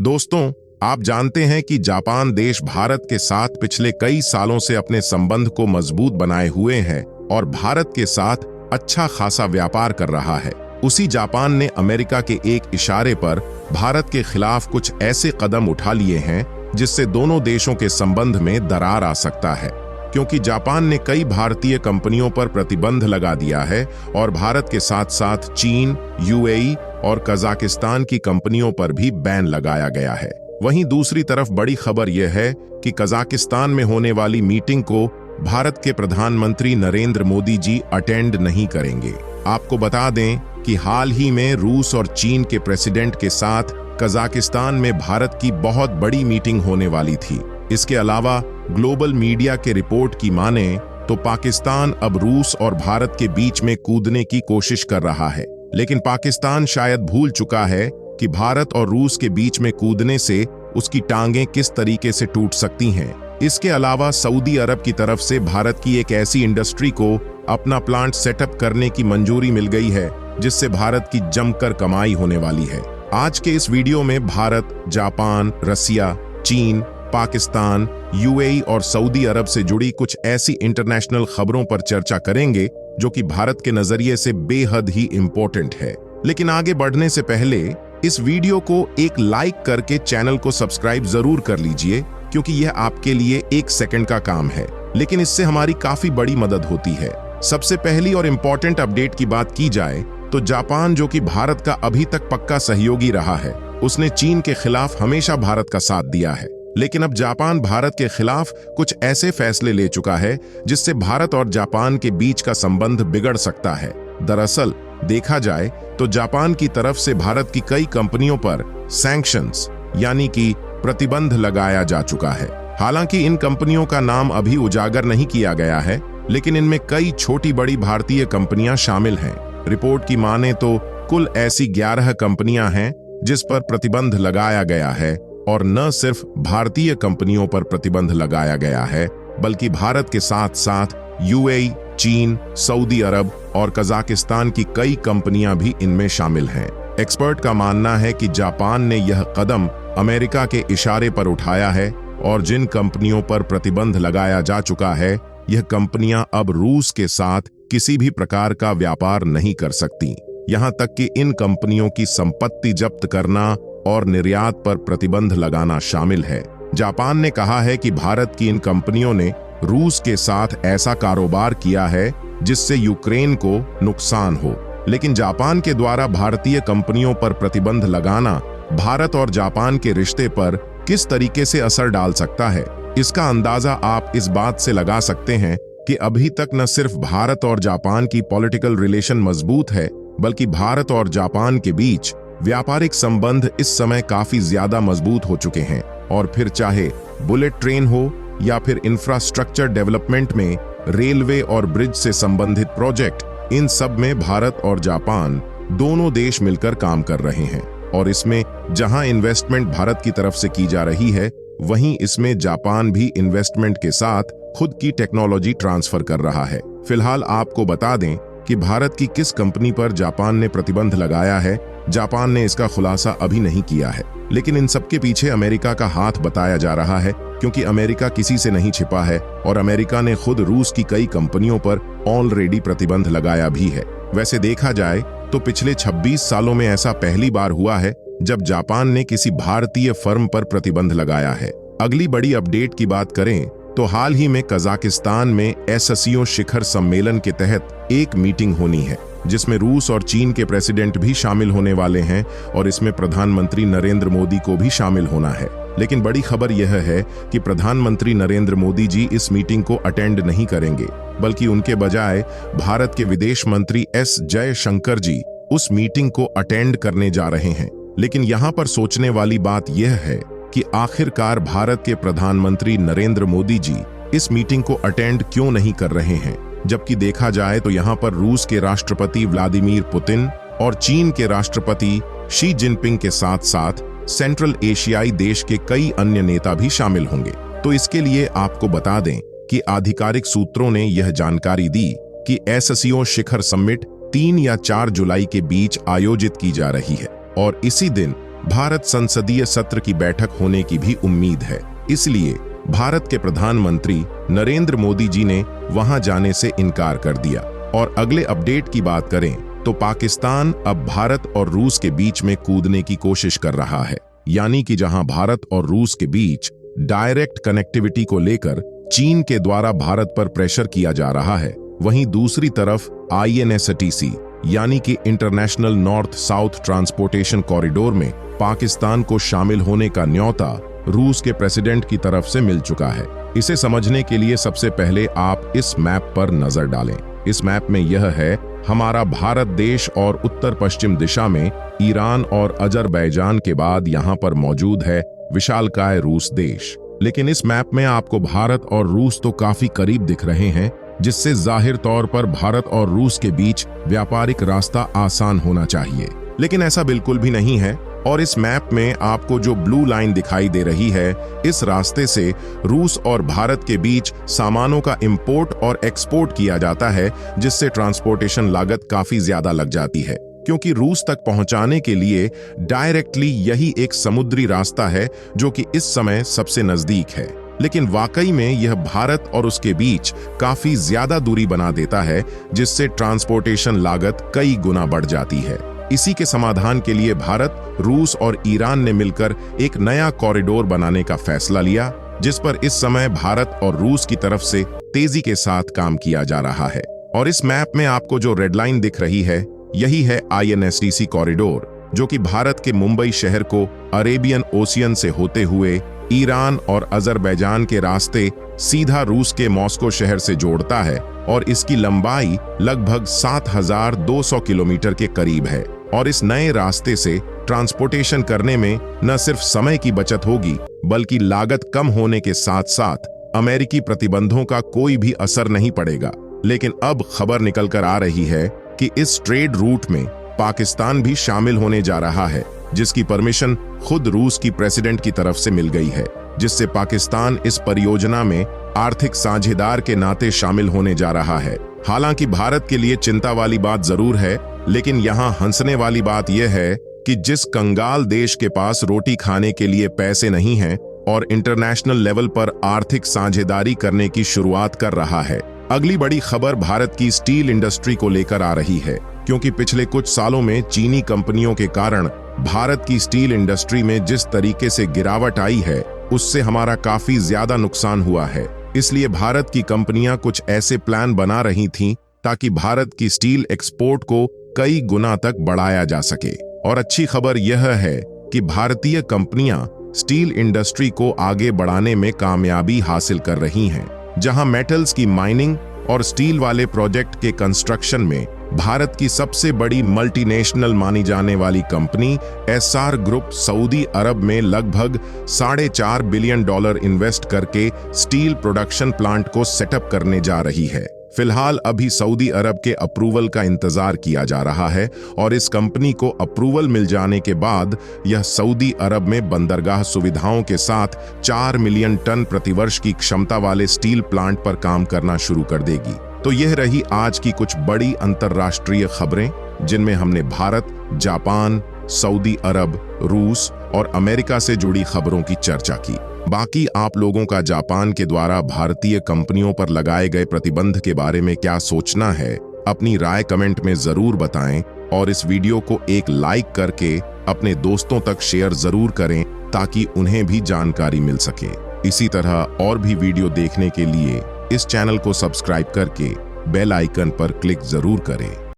दोस्तों, आप जानते हैं कि जापान देश भारत के साथ पिछले कई सालों से अपने संबंध को मजबूत बनाए हुए है और भारत के साथ अच्छा खासा व्यापार कर रहा है। उसी जापान ने अमेरिका के एक इशारे पर भारत के खिलाफ कुछ ऐसे कदम उठा लिए हैं जिससे दोनों देशों के संबंध में दरार आ सकता है, क्योंकि जापान ने कई भारतीय कंपनियों पर प्रतिबंध लगा दिया है और भारत के साथ साथ चीन, यूएई और कजाकिस्तान की कंपनियों पर भी बैन लगाया गया है। वहीं दूसरी तरफ बड़ी खबर यह है कि कजाकिस्तान में होने वाली मीटिंग को भारत के प्रधानमंत्री नरेंद्र मोदी जी अटेंड नहीं करेंगे। आपको बता दें कि हाल ही में रूस और चीन के प्रेसिडेंट के साथ कजाकिस्तान में भारत की बहुत बड़ी मीटिंग होने वाली थी। इसके अलावा ग्लोबल मीडिया के रिपोर्ट की माने तो पाकिस्तान अब रूस और भारत के बीच में कूदने की कोशिश कर रहा है, लेकिन पाकिस्तान शायद भूल चुका है कि भारत और रूस के बीच में कूदने से उसकी टांगें किस तरीके से टूट सकती हैं। इसके अलावा सऊदी अरब की तरफ से भारत की एक ऐसी इंडस्ट्री को अपना प्लांट सेटअप करने की मंजूरी मिल गई है जिससे भारत की जमकर कमाई होने वाली है। आज के इस वीडियो में भारत, जापान, रसिया, चीन, पाकिस्तान, यूएई और सऊदी अरब से जुड़ी कुछ ऐसी इंटरनेशनल खबरों पर चर्चा करेंगे जो कि भारत के नजरिए से बेहद ही इंपॉर्टेंट है। लेकिन आगे बढ़ने से पहले इस वीडियो को एक लाइक करके चैनल को सब्सक्राइब जरूर कर लीजिए, क्योंकि यह आपके लिए 1 सेकंड का काम है, लेकिन इससे हमारी काफी बड़ी मदद होती है। सबसे पहली और इंपॉर्टेंट अपडेट की बात की जाए तो जापान, जो कि भारत का अभी तक पक्का सहयोगी रहा है, उसने चीन के खिलाफ हमेशा भारत का साथ दिया है। लेकिन अब जापान भारत के खिलाफ कुछ ऐसे फैसले ले चुका है जिससे भारत और जापान के बीच का संबंध बिगड़ सकता है। दरअसल देखा जाए तो जापान की तरफ से भारत की कई कंपनियों पर सैंक्शंस यानी कि प्रतिबंध लगाया जा चुका है। हालांकि इन कंपनियों का नाम अभी उजागर नहीं किया गया है, लेकिन इनमें कई छोटी बड़ी भारतीय कंपनियां शामिल हैं। रिपोर्ट की माने तो कुल ऐसी 11 कंपनियां हैं जिस पर प्रतिबंध लगाया गया है, और न सिर्फ भारतीय कंपनियों पर प्रतिबंध लगाया गया है, बल्कि भारत के साथ साथ यूएई, चीन, सऊदी अरब और कजाकिस्तान की कई कंपनियां भी इनमें शामिल हैं। एक्सपर्ट का मानना है कि जापान ने यह कदम अमेरिका के इशारे पर उठाया है और जिन कंपनियों पर प्रतिबंध लगाया जा चुका है, यह कंपनियां अब रूस के साथ किसी भी प्रकार का व्यापार नहीं कर सकती। यहां तक कि इन कंपनियों की संपत्ति जब्त करना और निर्यात पर प्रतिबंध लगाना शामिल है। जापान ने कहा है कि भारत की इन कंपनियों ने रूस के साथ ऐसा कारोबार किया है जिससे यूक्रेन को नुकसान हो, लेकिन जापान के द्वारा भारतीय कंपनियों पर प्रतिबंध लगाना भारत और जापान के रिश्ते पर किस तरीके से असर डाल सकता है, इसका अंदाजा आप इस बात से लगा सकते हैं कि अभी तक न सिर्फ भारत और जापान की पॉलिटिकल रिलेशन मजबूत है, बल्कि भारत और जापान के बीच व्यापारिक संबंध इस समय काफी ज्यादा मजबूत हो चुके हैं। और फिर चाहे बुलेट ट्रेन हो या फिर इंफ्रास्ट्रक्चर डेवलपमेंट में रेलवे और ब्रिज से संबंधित प्रोजेक्ट, इन सब में भारत और जापान दोनों देश मिलकर काम कर रहे हैं। और इसमें जहां इन्वेस्टमेंट भारत की तरफ से की जा रही है, वहीं इसमें जापान भी इन्वेस्टमेंट के साथ खुद की टेक्नोलॉजी ट्रांसफर कर रहा है। फिलहाल आपको बता दें कि भारत की किस कंपनी पर जापान ने प्रतिबंध लगाया है, जापान ने इसका खुलासा अभी नहीं किया है, लेकिन इन सबके पीछे अमेरिका का हाथ बताया जा रहा है, क्योंकि अमेरिका किसी से नहीं छिपा है और अमेरिका ने खुद रूस की कई कंपनियों पर ऑलरेडी प्रतिबंध लगाया भी है। वैसे देखा जाए तो पिछले 26 सालों में ऐसा पहली बार हुआ है जब जापान ने किसी भारतीय फर्म पर प्रतिबंध लगाया है। अगली बड़ी अपडेट की बात करें तो हाल ही में कजाकिस्तान में एससीओ शिखर सम्मेलन के तहत एक मीटिंग होनी है, जिसमें रूस और चीन के प्रेसिडेंट भी शामिल होने वाले हैं और इसमें प्रधानमंत्री नरेंद्र मोदी को भी शामिल होना है। लेकिन बड़ी खबर यह है कि प्रधानमंत्री नरेंद्र मोदी जी इस मीटिंग को अटेंड नहीं करेंगे, बल्कि उनके बजाय भारत के विदेश मंत्री एस जयशंकर जी उस मीटिंग को अटेंड करने जा रहे हैं। लेकिन यहाँ पर सोचने वाली बात यह है कि आखिरकार भारत के प्रधानमंत्री नरेंद्र मोदी जी इस मीटिंग को अटेंड क्यों नहीं कर रहे हैं, जबकि देखा जाए तो यहाँ पर रूस के राष्ट्रपति व्लादिमीर पुतिन और चीन के राष्ट्रपति शी जिनपिंग के साथ साथ सेंट्रल एशियाई देश के कई अन्य नेता भी शामिल होंगे। तो इसके लिए आपको बता दें कि आधिकारिक सूत्रों ने यह जानकारी दी कि एससीओ शिखर समिट 3 या 4 जुलाई के बीच आयोजित की जा रही है और इसी दिन भारत संसदीय सत्र की बैठक होने की भी उम्मीद है। इसलिए भारत के प्रधानमंत्री नरेंद्र मोदी जी ने वहां जाने से इनकार कर दिया। और अगले अपडेट की बात करें तो पाकिस्तान अब भारत और रूस के बीच में कूदने की कोशिश कर रहा है। यानी कि जहां भारत और रूस के बीच डायरेक्ट कनेक्टिविटी को लेकर चीन के द्वारा भारत पर प्रेशर किया जा रहा है, वहीं दूसरी तरफ INSTC यानी कि international north south transportation corridor में पाकिस्तान को शामिल होने का न्योता रूस के प्रेसिडेंट की तरफ से मिल चुका है। इसे समझने के लिए सबसे पहले आप इस मैप पर नजर डालें। इस मैप में यह है हमारा भारत देश और उत्तर पश्चिम दिशा में ईरान और अजरबैजान के बाद यहाँ पर मौजूद है विशालकाय रूस देश। लेकिन इस मैप में आपको भारत और रूस तो काफी करीब दिख रहे हैं, जिससे जाहिर तौर पर भारत और रूस के बीच व्यापारिक रास्ता आसान होना चाहिए। लेकिन ऐसा बिल्कुल भी नहीं है। और इस मैप में आपको जो ब्लू लाइन दिखाई दे रही है, इस रास्ते से रूस और भारत के बीच सामानों का इंपोर्ट और एक्सपोर्ट किया जाता है, जिससे ट्रांसपोर्टेशन लागत काफी ज्यादा लग जाती है, क्योंकि रूस तक पहुंचाने के लिए डायरेक्टली यही एक समुद्री रास्ता है जो कि इस समय सबसे नजदीक है। लेकिन वाकई में यह भारत और उसके बीच काफी ज्यादा दूरी बना देता है, जिससे ट्रांसपोर्टेशन लागत कई गुना बढ़ जाती है। इसी के समाधान के लिए भारत, रूस और ईरान ने मिलकर एक नया कॉरिडोर बनाने का फैसला लिया, जिस पर इस समय भारत और रूस की तरफ से तेजी के साथ काम किया जा रहा है। और इस मैप में आपको जो रेड लाइन दिख रही है, यही है INSTC कॉरिडोर, जो कि भारत के मुंबई शहर को अरेबियन ओशियन से होते हुए ईरान और अजरबैजान के रास्ते सीधा रूस के मॉस्को शहर से जोड़ता है। और इसकी लंबाई लगभग 7200 किलोमीटर के करीब है। और इस नए रास्ते से ट्रांसपोर्टेशन करने में न सिर्फ समय की बचत होगी, बल्कि लागत कम होने के साथ साथ अमेरिकी प्रतिबंधों का कोई भी असर नहीं पड़ेगा। लेकिन अब खबर निकल कर आ रही है कि इस ट्रेड रूट में पाकिस्तान भी शामिल होने जा रहा है, जिसकी परमिशन खुद रूस की प्रेसिडेंट की तरफ से मिल गई है, जिससे पाकिस्तान इस परियोजना में आर्थिक साझेदार के नाते शामिल होने जा रहा है। हालांकि भारत के लिए चिंता वाली बात जरूर है, लेकिन यहाँ हंसने वाली बात यह है कि जिस कंगाल देश के पास रोटी खाने के लिए पैसे नहीं हैं और इंटरनेशनल लेवल पर आर्थिक साझेदारी करने की शुरुआत कर रहा है। अगली बड़ी खबर भारत की स्टील इंडस्ट्री को लेकर आ रही है, क्योंकि पिछले कुछ सालों में चीनी कंपनियों के कारण भारत की स्टील इंडस्ट्री में जिस तरीके से गिरावट आई है, उससे हमारा काफी ज्यादा नुकसान हुआ है। इसलिए भारत की कंपनियां कुछ ऐसे प्लान बना रही थीं ताकि भारत की स्टील एक्सपोर्ट को कई गुना तक बढ़ाया जा सके। और अच्छी खबर यह है कि भारतीय कंपनियां स्टील इंडस्ट्री को आगे बढ़ाने में कामयाबी हासिल कर रही हैं, जहां मेटल्स की माइनिंग और स्टील वाले प्रोजेक्ट के कंस्ट्रक्शन में भारत की सबसे बड़ी मल्टीनेशनल मानी जाने वाली कंपनी एस्सार ग्रुप सऊदी अरब में लगभग $4.5 बिलियन इन्वेस्ट करके स्टील प्रोडक्शन प्लांट को सेटअप करने जा रही है। फिलहाल अभी सऊदी अरब के अप्रूवल का इंतजार किया जा रहा है और इस कंपनी को अप्रूवल मिल जाने के बाद यह सऊदी अरब में बंदरगाह सुविधाओं के साथ 4 मिलियन टन प्रतिवर्ष की क्षमता वाले स्टील प्लांट पर काम करना शुरू कर देगी। तो यह रही आज की कुछ बड़ी अंतर्राष्ट्रीय खबरें, जिनमें हमने भारत, जापान, सऊदी अरब, रूस और अमेरिका से जुड़ी खबरों की चर्चा की। बाकी आप लोगों का जापान के द्वारा भारतीय कंपनियों पर लगाए गए प्रतिबंध के बारे में क्या सोचना है, अपनी राय कमेंट में जरूर बताएं और इस वीडियो को एक लाइक करके अपने दोस्तों तक शेयर जरूर करें ताकि उन्हें भी जानकारी मिल सके। इसी तरह और भी वीडियो देखने के लिए इस चैनल को सब्सक्राइब करके बेल आइकन पर क्लिक जरूर करें।